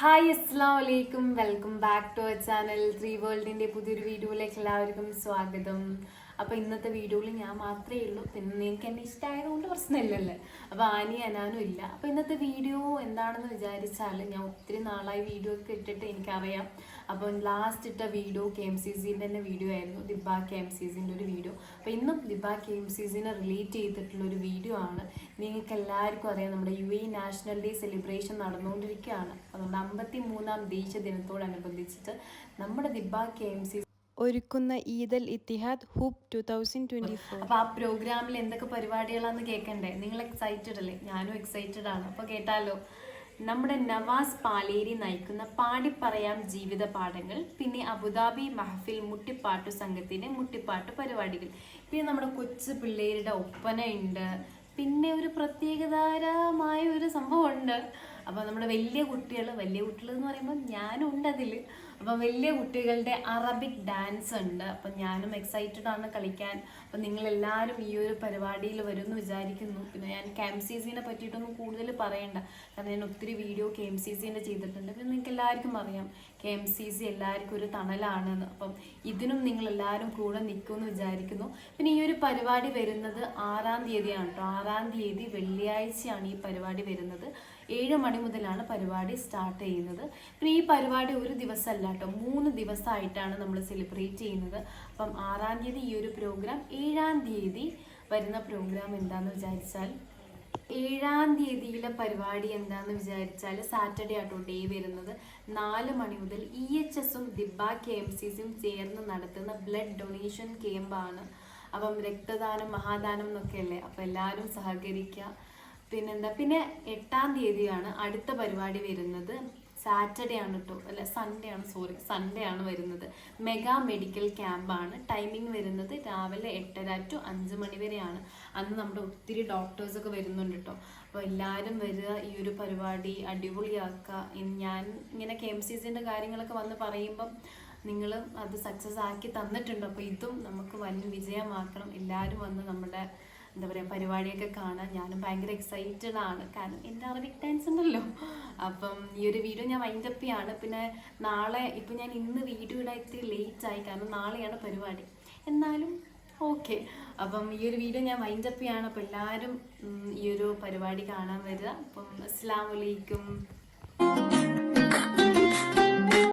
Hi അസ്സലാമു അലൈക്കും, welcome back to our channel 3 വേൾഡിൻ്റെ പുതിയൊരു വീഡിയോയിലേക്ക് എല്ലാവർക്കും സ്വാഗതം. അപ്പോൾ ഇന്നത്തെ വീഡിയോയിൽ ഞാൻ മാത്രമേ ഉള്ളൂ, പിന്നെ നിങ്ങൾക്ക് എന്നെ ഇഷ്ടമായതുകൊണ്ട് പ്രശ്നമില്ലല്ലേ. അപ്പോൾ ആനിയും അനാനും ഇല്ല. അപ്പോൾ ഇന്നത്തെ വീഡിയോ എന്താണെന്ന് വിചാരിച്ചാൽ, ഞാൻ ഒത്തിരി നാളായി വീഡിയോ ഒക്കെ ഇട്ടിട്ട് എനിക്കറിയാം. അപ്പോൾ ലാസ്റ്റ് ഇട്ട വീഡിയോ KMCCൻ്റെ തന്നെ വീഡിയോ ആയിരുന്നു, ദിബ KMCCൻ്റെ ഒരു വീഡിയോ. അപ്പോൾ ഇന്നും ദിബ KMCCനെ റിലേറ്റ് ചെയ്തിട്ടുള്ളൊരു വീഡിയോ ആണ്. നിങ്ങൾക്ക് എല്ലാവർക്കും അറിയാം, നമ്മുടെ UAE നാഷണൽ ഡേ സെലിബ്രേഷൻ നടന്നുകൊണ്ടിരിക്കുകയാണ്. അപ്പോൾ നമ്മുടെ 53ാം ദേശീയ ദിനത്തോടനുബന്ധിച്ചിട്ട് നമ്മുടെ ദിബ KMCC ഒരുക്കുന്ന ഈദ് അൽ ഇത്തിഹാദ് ഹൂബ് 2024. അപ്പോൾ ആ പ്രോഗ്രാമിൽ എന്തൊക്കെ പരിപാടികളാണെന്ന് കേൾക്കണ്ടേ? നിങ്ങൾ എക്സൈറ്റഡ് അല്ലേ? ഞാനും എക്സൈറ്റഡ് ആണ്. അപ്പോൾ കേട്ടാലോ. നമ്മുടെ നവാസ് പാലേരി നയിക്കുന്ന പാടിപ്പറയാം ജീവിത പാഠങ്ങൾ, പിന്നെ അബുദാബി മഹഫിൽ മുട്ടിപ്പാട്ടു സംഘത്തിൻ്റെ മുട്ടിപ്പാട്ട് പരിപാടികൾ, പിന്നെ നമ്മുടെ കൊച്ചു പിള്ളേരുടെ ഒപ്പന ഉണ്ട്, പിന്നെ ഒരു പ്രത്യേകതരമായ ഒരു സംഭവമുണ്ട്. അപ്പോൾ നമ്മുടെ വലിയ കുട്ടികൾ എന്ന് പറയുമ്പോൾ ഞാനും ഉണ്ട് അതിൽ. അപ്പം വലിയ കുട്ടികളുടെ അറബിക് ഡാൻസ് ഉണ്ട്. അപ്പം ഞാനും എക്സൈറ്റഡ് ആണ് കളിക്കാൻ. അപ്പം നിങ്ങളെല്ലാവരും ഈ ഒരു പരിപാടിയിൽ വരുമെന്ന് വിചാരിക്കുന്നു. പിന്നെ ഞാൻ KMCCനെ പറ്റിയിട്ടൊന്നും കൂടുതൽ പറയണ്ട, കാരണം ഞാൻ ഒത്തിരി വീഡിയോ KMCCൻ്റെ ചെയ്തിട്ടുണ്ട്. പിന്നെ നിങ്ങൾക്ക് എല്ലാവർക്കും അറിയാം KMCC എല്ലാവർക്കും ഒരു തണലാണെന്ന്. അപ്പം ഇതിനും നിങ്ങളെല്ലാവരും കൂടെ നിൽക്കുമെന്ന് വിചാരിക്കുന്നു. പിന്നെ ഈ ഒരു പരിപാടി വരുന്നത് 6-ാം തീയതിയാണ് കേട്ടോ. 6-ാം തീയതി വെള്ളിയാഴ്ചയാണ് ഈ പരിപാടി വരുന്നത്. 7 മണി മുതലാണ് പരിപാടി സ്റ്റാർട്ട് ചെയ്യുന്നത്. പിന്നെ ഈ പരിപാടി ഒരു ദിവസമല്ല കേട്ടോ, 3 ദിവസമായിട്ടാണ് നമ്മൾ സെലിബ്രേറ്റ് ചെയ്യുന്നത്. അപ്പം 6-ാം തീയതി ഈ ഒരു പ്രോഗ്രാം, 7-ാം തീയതി വരുന്ന പ്രോഗ്രാം എന്താണെന്ന് വിചാരിച്ചാൽ, 7-ാം തീയതിയിലെ പരിപാടി എന്താണെന്ന് വിചാരിച്ചാൽ സാറ്റർഡേ ആട്ടോ ഡേ വരുന്നത്. 4 മണി മുതൽ EHSഉം ദിബ KMCCയും ചേർന്ന് നടത്തുന്ന ബ്ലഡ് ഡൊണേഷൻ ക്യാമ്പാണ്. അപ്പം രക്തദാനം മഹാദാനം എന്നൊക്കെ അല്ലേ, അപ്പം എല്ലാവരും സഹകരിക്കുക. പിന്നെന്താ, പിന്നെ 8-ാം തീയതിയാണ് അടുത്ത പരിപാടി വരുന്നത്. സാറ്റർഡേ ആണ് കേട്ടോ, അല്ല സൺഡേ ആണ് വരുന്നത്. Mega medical ക്യാമ്പാണ്. ടൈമിംഗ് വരുന്നത് രാവിലെ 8:30 to 5 മണി വരെയാണ്. അന്ന് നമ്മുടെ ഒത്തിരി ഡോക്ടേഴ്സൊക്കെ വരുന്നുണ്ട് കേട്ടോ. അപ്പോൾ എല്ലാവരും വരിക, ഈ ഒരു പരിപാടി അടിപൊളിയാക്കുക. ഞാൻ ഇങ്ങനെ KMCCൻ്റെ കാര്യങ്ങളൊക്കെ വന്ന് പറയുമ്പം നിങ്ങൾ അത് സക്സസ് ആക്കി തന്നിട്ടുണ്ട്. അപ്പോൾ ഇതും നമുക്ക് വലിയ വിജയമാക്കണം. എല്ലാവരും വന്ന് നമ്മുടെ എന്താ പറയുക പരിപാടിയൊക്കെ കാണാൻ. ഞാനും ഭയങ്കര എക്സൈറ്റഡ് ആണ്, കാരണം എൻ്റെ അറബിക് ഡാൻസ് ഉണ്ടല്ലോ. അപ്പം ഈ ഒരു വീഡിയോ ഞാൻ വൈൻഡപ്പ് ചെയ്യാണ്. പിന്നെ നാളെ, ഇപ്പം ഞാൻ ഇന്ന് വീഡിയോ ഇടാൻ ഇത്തിരി ലേറ്റായി, കാരണം നാളെയാണ് പരിപാടി. എന്നാലും ഓക്കെ. അപ്പം ഈ ഒരു വീഡിയോ ഞാൻ വൈൻഡപ്പ് ചെയ്യാണ്. അപ്പോൾ എല്ലാവരും ഈ ഒരു പരിപാടി കാണാൻ വരിക. അപ്പം അസ്സലാമു അലൈക്കും.